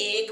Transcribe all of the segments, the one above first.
1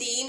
3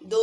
2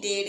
1.5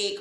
1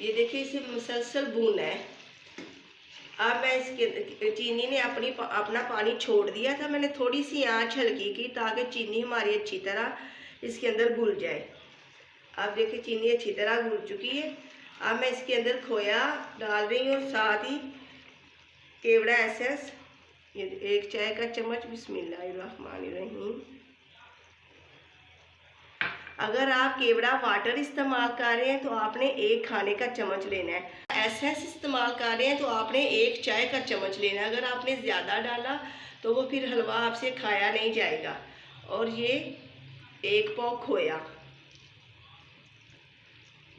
ये देखिए इसे मुसलसल भूनना है। अब मैं इसके चीनी ने अपना पानी छोड़ दिया था, मैंने थोड़ी सी आंच हल्की की ताकि चीनी हमारी अच्छी तरह इसके अंदर घुल जाए। अब देखिए चीनी अच्छी तरह घुल चुकी है। अब मैं इसके अंदर खोया डाल रही हूँ और साथ ही केवड़ा एसेंस, ये 1 चाय का चम्मच। बिस्मिल्लाहिर्रहमानिर्रहीम। अगर आप केवड़ा वाटर इस्तेमाल कर रहे हैं तो आपने 1 खाने का चम्मच लेना है। एसेंस इस्तेमाल कर रहे हैं तो आपने 1 चाय का चम्मच लेना है। अगर आपने ज़्यादा डाला तो वो फिर हलवा आपसे खाया नहीं जाएगा। और ये 1 पाव खोया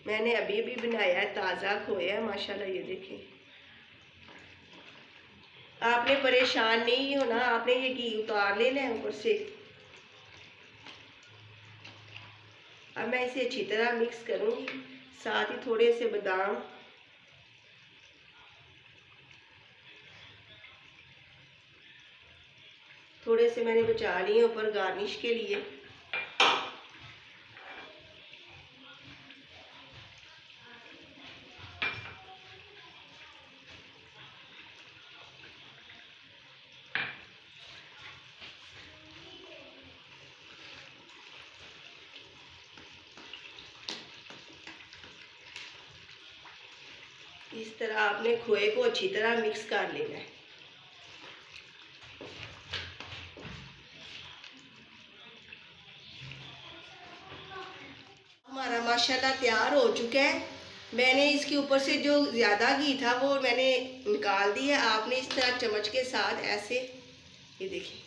मैंने अभी अभी बनाया है, ताज़ा खोया है माशाल्लाह। ये देखिए, आपने परेशान नहीं होना, आपने ये घी उतार लेना है ऊपर से। अब मैं इसे अच्छी तरह मिक्स करूँगी, साथ ही थोड़े से बादाम, थोड़े से मैंने बचा लिए ऊपर गार्निश के लिए। इस तरह आपने खोए को अच्छी तरह मिक्स कर लेना है। हमारा माशाल्लाह तैयार हो चुका है। मैंने इसके ऊपर से जो ज़्यादा घी था वो मैंने निकाल दिया। आपने इस तरह चम्मच के साथ ऐसे, ये देखिए,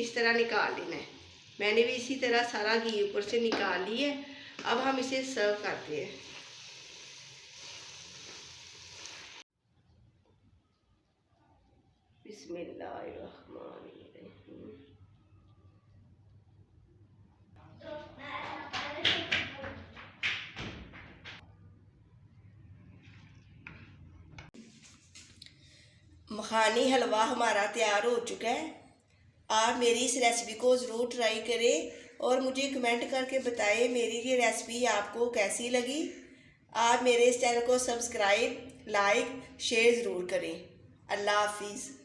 इस तरह निकाल लेना है। मैंने भी इसी तरह सारा घी ऊपर से निकाल लिया है। अब हम इसे सर्व करते हैं। बिस्मिल्लाहिर्रहमानिर्रहीम। मखानी हलवा हमारा तैयार हो चुका है। आप मेरी इस रेसिपी को ज़रूर ट्राई करें और मुझे कमेंट करके बताएं मेरी ये रेसिपी आपको कैसी लगी। आप मेरे इस चैनल को सब्सक्राइब, लाइक, शेयर ज़रूर करें। अल्लाह हाफिज़।